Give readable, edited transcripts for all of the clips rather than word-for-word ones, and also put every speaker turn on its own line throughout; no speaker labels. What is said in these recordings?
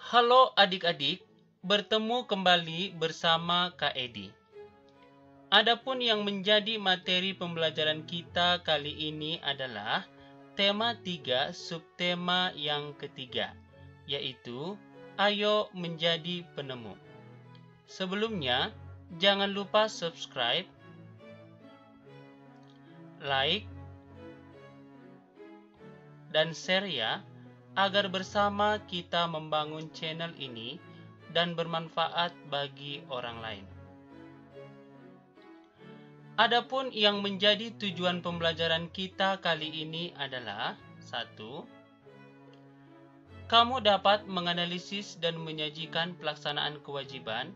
Halo adik-adik, bertemu kembali bersama Kak Edi. Adapun yang menjadi materi pembelajaran kita kali ini adalah tema 3 subtema yang ketiga, yaitu Ayo Menjadi Penemu. Sebelumnya, jangan lupa subscribe, like, dan share ya, agar bersama kita membangun channel ini dan bermanfaat bagi orang lain. Adapun yang menjadi tujuan pembelajaran kita kali ini adalah 1. Kamu dapat menganalisis dan menyajikan pelaksanaan kewajiban,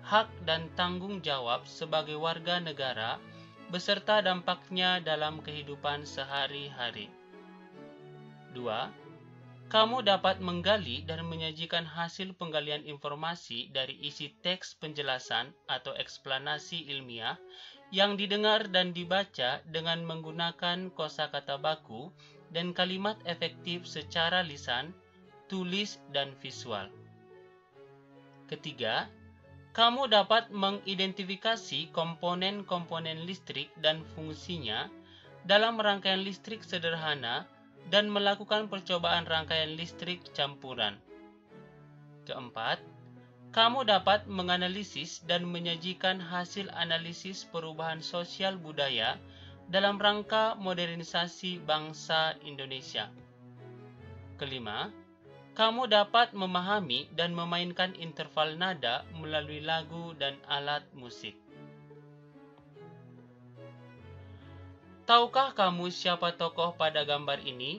hak dan tanggung jawab sebagai warga negara beserta dampaknya dalam kehidupan sehari-hari. 2. Kamu dapat menggali dan menyajikan hasil penggalian informasi dari isi teks penjelasan atau eksplanasi ilmiah yang didengar dan dibaca dengan menggunakan kosakata baku dan kalimat efektif secara lisan, tulis, dan visual. Ketiga, kamu dapat mengidentifikasi komponen-komponen listrik dan fungsinya dalam rangkaian listrik sederhana dan melakukan percobaan rangkaian listrik campuran. Keempat, kamu dapat menganalisis dan menyajikan hasil analisis perubahan sosial budaya dalam rangka modernisasi bangsa Indonesia. Kelima, kamu dapat memahami dan memainkan interval nada melalui lagu dan alat musik. Tahukah kamu siapa tokoh pada gambar ini?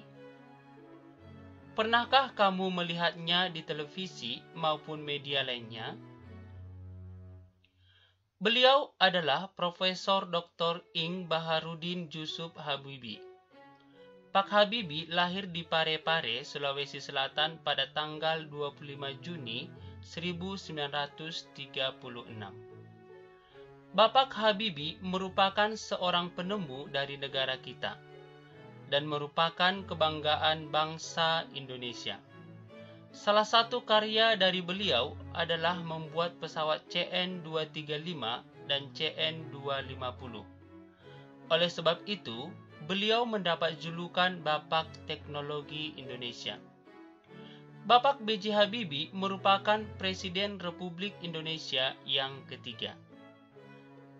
Pernahkah kamu melihatnya di televisi maupun media lainnya? Beliau adalah Profesor Dr. Ing Baharudin Jusuf Habibie. Pak Habibie lahir di Parepare, Sulawesi Selatan pada tanggal 25 Juni 1936. Bapak Habibie merupakan seorang penemu dari negara kita dan merupakan kebanggaan bangsa Indonesia. Salah satu karya dari beliau adalah membuat pesawat CN-235 dan CN-250. Oleh sebab itu, beliau mendapat julukan Bapak Teknologi Indonesia. Bapak B.J. Habibie merupakan Presiden Republik Indonesia yang ketiga.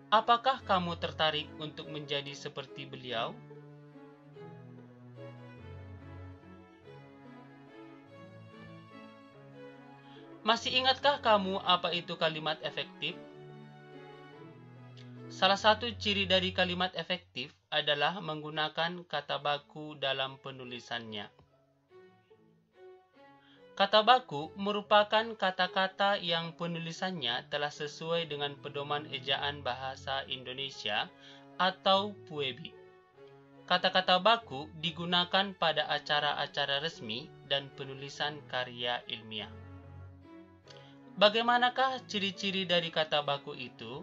Apakah kamu tertarik untuk menjadi seperti beliau? Masih ingatkah kamu apa itu kalimat efektif? Salah satu ciri dari kalimat efektif adalah menggunakan kata baku dalam penulisannya. Kata baku merupakan kata-kata yang penulisannya telah sesuai dengan pedoman ejaan bahasa Indonesia atau PUEBI. Kata-kata baku digunakan pada acara-acara resmi dan penulisan karya ilmiah. Bagaimanakah ciri-ciri dari kata baku itu?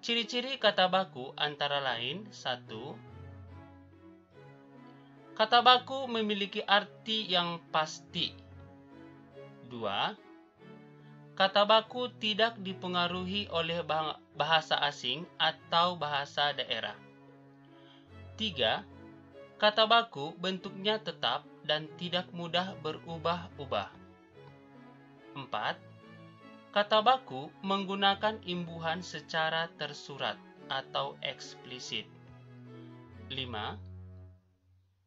Ciri-ciri kata baku antara lain: 1. Kata baku memiliki arti yang pasti. 2. Kata baku tidak dipengaruhi oleh bahasa asing atau bahasa daerah. 3. Kata baku bentuknya tetap dan tidak mudah berubah-ubah. 4. Kata baku menggunakan imbuhan secara tersurat atau eksplisit. 5.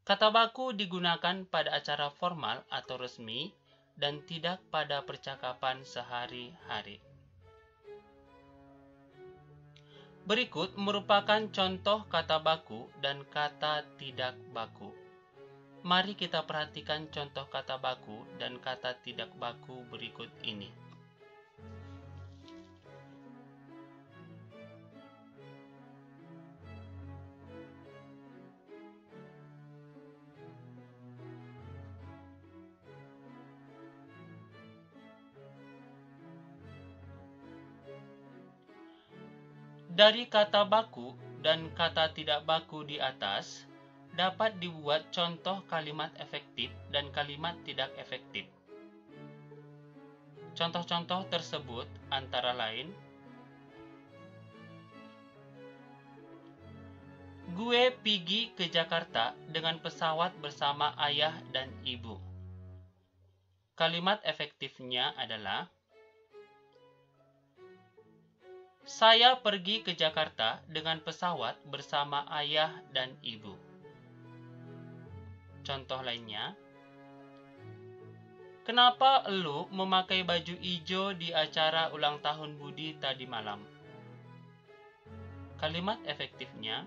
Kata baku digunakan pada acara formal atau resmi dan tidak pada percakapan sehari-hari. Berikut merupakan contoh kata baku dan kata tidak baku. Mari kita perhatikan contoh kata baku dan kata tidak baku berikut ini. Dari kata baku dan kata tidak baku di atas, dapat dibuat contoh kalimat efektif dan kalimat tidak efektif. Contoh-contoh tersebut antara lain, gue pergi ke Jakarta dengan pesawat bersama ayah dan ibu. Kalimat efektifnya adalah, saya pergi ke Jakarta dengan pesawat bersama ayah dan ibu. Contoh lainnya, kenapa lu memakai baju hijau di acara ulang tahun Budi tadi malam? Kalimat efektifnya,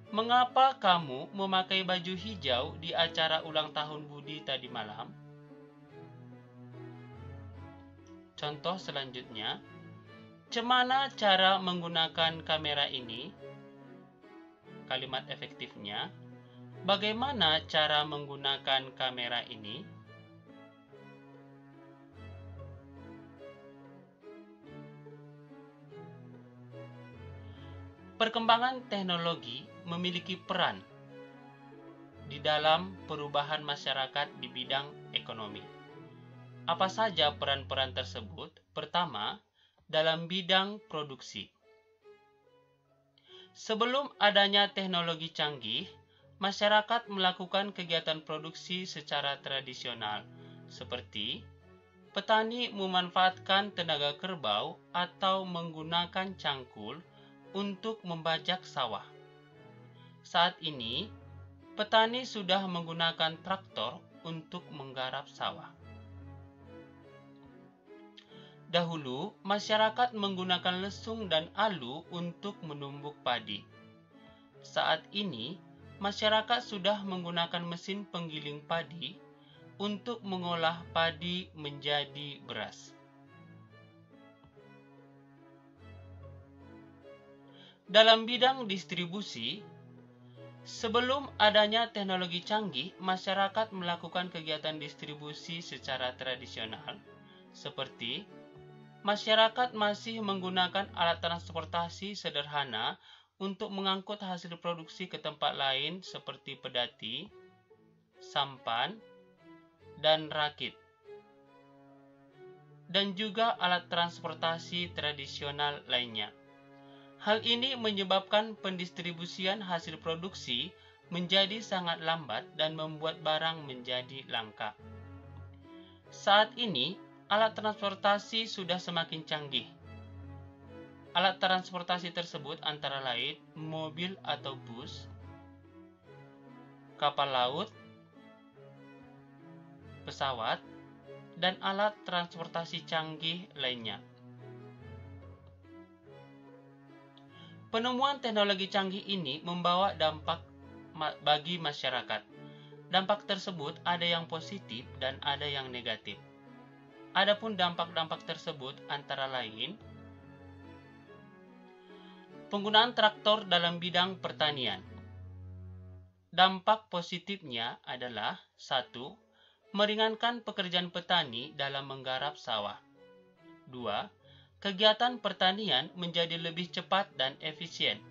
mengapa kamu memakai baju hijau di acara ulang tahun Budi tadi malam? Contoh selanjutnya, cemana cara menggunakan kamera ini? Kalimat efektifnya, bagaimana cara menggunakan kamera ini? Perkembangan teknologi memiliki peran di dalam perubahan masyarakat di bidang ekonomi. Apa saja peran-peran tersebut? Pertama, dalam bidang produksi. Sebelum adanya teknologi canggih, masyarakat melakukan kegiatan produksi secara tradisional, seperti petani memanfaatkan tenaga kerbau atau menggunakan cangkul untuk membajak sawah. Saat ini, petani sudah menggunakan traktor untuk menggarap sawah. Dahulu, masyarakat menggunakan lesung dan alu untuk menumbuk padi. Saat ini, masyarakat sudah menggunakan mesin penggiling padi untuk mengolah padi menjadi beras. Dalam bidang distribusi, sebelum adanya teknologi canggih, masyarakat melakukan kegiatan distribusi secara tradisional, seperti masyarakat masih menggunakan alat transportasi sederhana untuk mengangkut hasil produksi ke tempat lain seperti pedati, sampan, dan rakit, dan juga alat transportasi tradisional lainnya. Hal ini menyebabkan pendistribusian hasil produksi menjadi sangat lambat dan membuat barang menjadi langka. Saat ini, alat transportasi sudah semakin canggih. Alat transportasi tersebut antara lain mobil atau bus, kapal laut, pesawat, dan alat transportasi canggih lainnya. Penemuan teknologi canggih ini membawa dampak bagi masyarakat. Dampak tersebut ada yang positif dan ada yang negatif. Adapun dampak-dampak tersebut antara lain, penggunaan traktor dalam bidang pertanian. Dampak positifnya adalah 1. Meringankan pekerjaan petani dalam menggarap sawah. 2. Kegiatan pertanian menjadi lebih cepat dan efisien.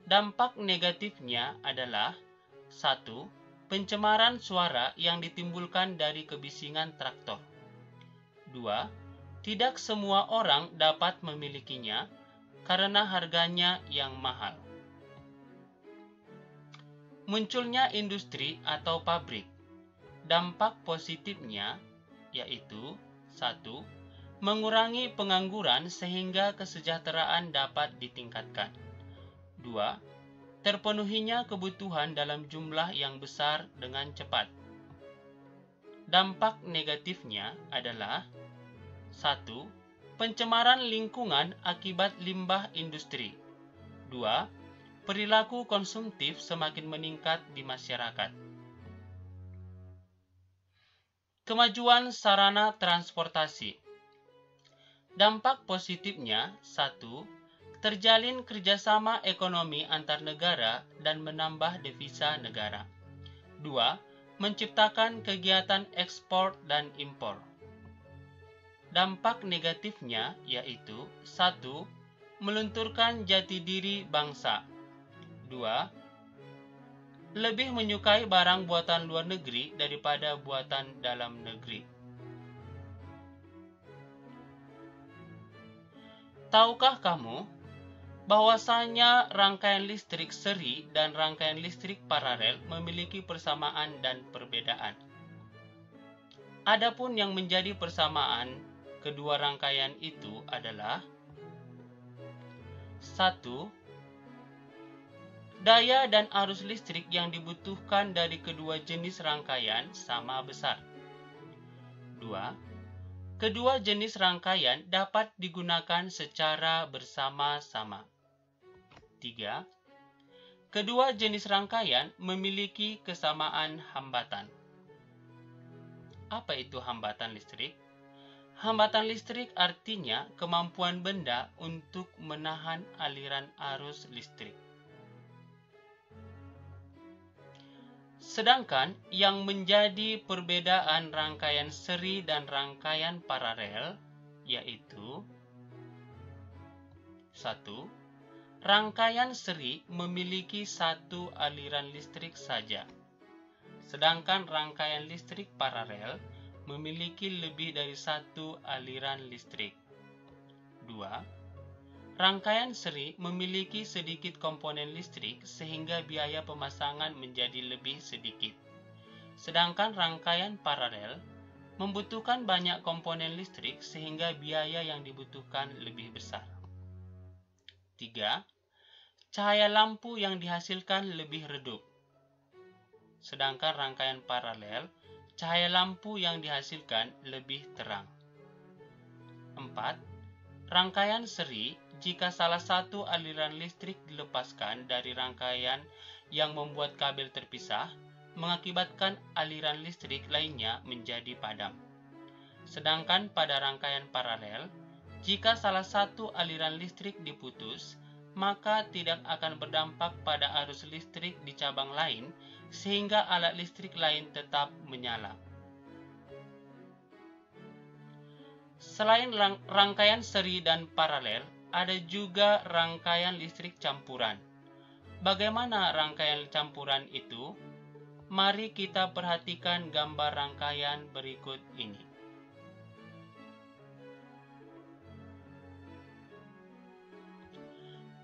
Dampak negatifnya adalah 1. Pencemaran suara yang ditimbulkan dari kebisingan traktor. 2. Tidak semua orang dapat memilikinya karena harganya yang mahal. Munculnya industri atau pabrik. Dampak positifnya yaitu 1. Mengurangi pengangguran sehingga kesejahteraan dapat ditingkatkan. 2. Terpenuhinya kebutuhan dalam jumlah yang besar dengan cepat. Dampak negatifnya adalah 1. Pencemaran lingkungan akibat limbah industri. 2. Perilaku konsumtif semakin meningkat di masyarakat. Kemajuan sarana transportasi. Dampak positifnya 1. Terjalin kerjasama ekonomi antar negara dan menambah devisa negara. 2. Menciptakan kegiatan ekspor dan impor. Dampak negatifnya yaitu 1. Melunturkan jati diri bangsa. 2. Lebih menyukai barang buatan luar negeri daripada buatan dalam negeri. Tahukah kamu bahwasanya rangkaian listrik seri dan rangkaian listrik paralel memiliki persamaan dan perbedaan? Adapun yang menjadi persamaan kedua rangkaian itu adalah: 1. Daya dan arus listrik yang dibutuhkan dari kedua jenis rangkaian sama besar. 2. Kedua jenis rangkaian dapat digunakan secara bersama-sama. 3. Kedua jenis rangkaian memiliki kesamaan hambatan. Apa itu hambatan listrik? Hambatan listrik artinya kemampuan benda untuk menahan aliran arus listrik. Sedangkan yang menjadi perbedaan rangkaian seri dan rangkaian paralel yaitu: 1. Rangkaian seri memiliki satu aliran listrik saja, sedangkan rangkaian listrik paralel memiliki lebih dari satu aliran listrik. 2. Rangkaian seri memiliki sedikit komponen listrik sehingga biaya pemasangan menjadi lebih sedikit. Sedangkan rangkaian paralel membutuhkan banyak komponen listrik sehingga biaya yang dibutuhkan lebih besar. 3. Cahaya lampu yang dihasilkan lebih redup. Sedangkan rangkaian paralel, cahaya lampu yang dihasilkan lebih terang. 4. Rangkaian seri, jika salah satu aliran listrik dilepaskan dari rangkaian yang membuat kabel terpisah, mengakibatkan aliran listrik lainnya menjadi padam. Sedangkan pada rangkaian paralel, jika salah satu aliran listrik diputus, maka tidak akan berdampak pada arus listrik di cabang lain, sehingga alat listrik lain tetap menyala. Selain rangkaian seri dan paralel, ada juga rangkaian listrik campuran. Bagaimana rangkaian campuran itu? Mari kita perhatikan gambar rangkaian berikut ini.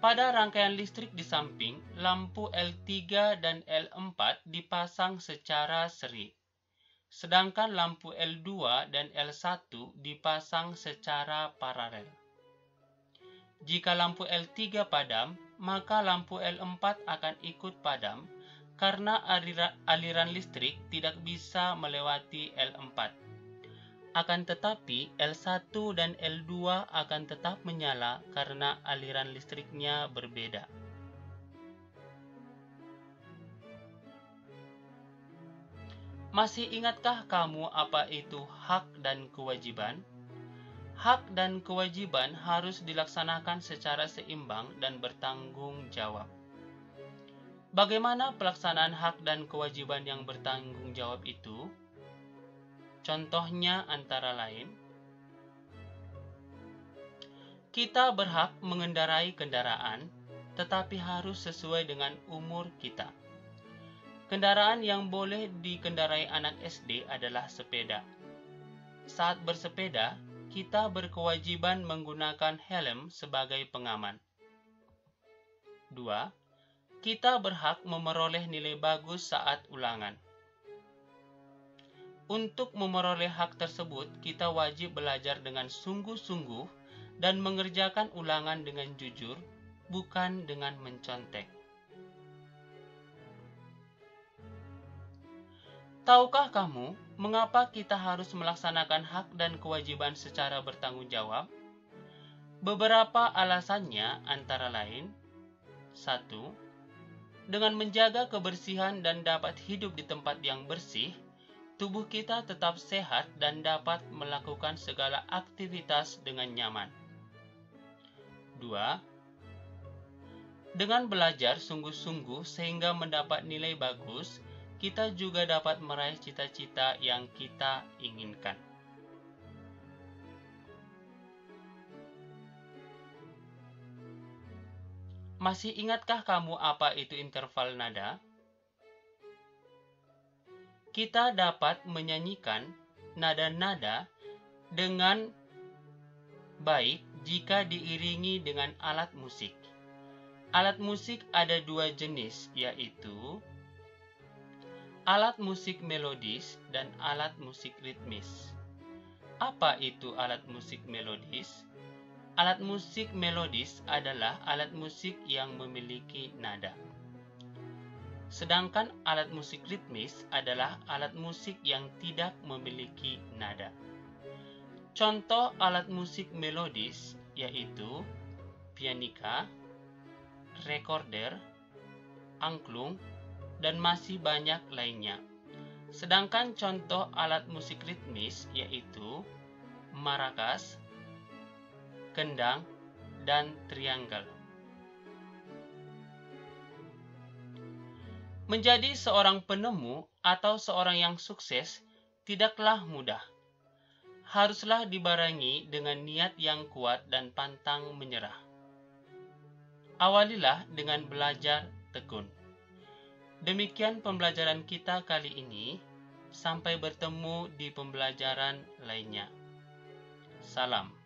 Pada rangkaian listrik di samping, lampu L3 dan L4 dipasang secara seri. Sedangkan lampu L2 dan L1 dipasang secara paralel. Jika lampu L3 padam, maka lampu L4 akan ikut padam karena aliran listrik tidak bisa melewati L4. Akan tetapi, L1 dan L2 akan tetap menyala karena aliran listriknya berbeda. Masih ingatkah kamu apa itu hak dan kewajiban? Hak dan kewajiban harus dilaksanakan secara seimbang dan bertanggung jawab. Bagaimana pelaksanaan hak dan kewajiban yang bertanggung jawab itu? Contohnya antara lain: kita berhak mengendarai kendaraan, tetapi harus sesuai dengan umur kita. Kendaraan yang boleh dikendarai anak SD adalah sepeda. Saat bersepeda, kita berkewajiban menggunakan helm sebagai pengaman. 2. Kita berhak memperoleh nilai bagus saat ulangan. Untuk memperoleh hak tersebut, kita wajib belajar dengan sungguh-sungguh dan mengerjakan ulangan dengan jujur, bukan dengan mencontek. Tahukah kamu mengapa kita harus melaksanakan hak dan kewajiban secara bertanggung jawab? Beberapa alasannya antara lain: 1. Dengan menjaga kebersihan dan dapat hidup di tempat yang bersih, tubuh kita tetap sehat dan dapat melakukan segala aktivitas dengan nyaman. 2. Dengan belajar sungguh-sungguh sehingga mendapat nilai bagus, kita juga dapat meraih cita-cita yang kita inginkan. Masih ingatkah kamu apa itu interval nada? Kita dapat menyanyikan nada-nada dengan baik jika diiringi dengan alat musik. Alat musik ada dua jenis, yaitu alat musik melodis dan alat musik ritmis. Apa itu alat musik melodis? Alat musik melodis adalah alat musik yang memiliki nada. Sedangkan alat musik ritmis adalah alat musik yang tidak memiliki nada. Contoh alat musik melodis yaitu pianika, recorder, angklung, dan masih banyak lainnya. Sedangkan contoh alat musik ritmis yaitu maracas, kendang, dan triangle. Menjadi seorang penemu atau seorang yang sukses tidaklah mudah. Haruslah dibarengi dengan niat yang kuat dan pantang menyerah. Awalilah dengan belajar tekun. Demikian pembelajaran kita kali ini. Sampai bertemu di pembelajaran lainnya. Salam.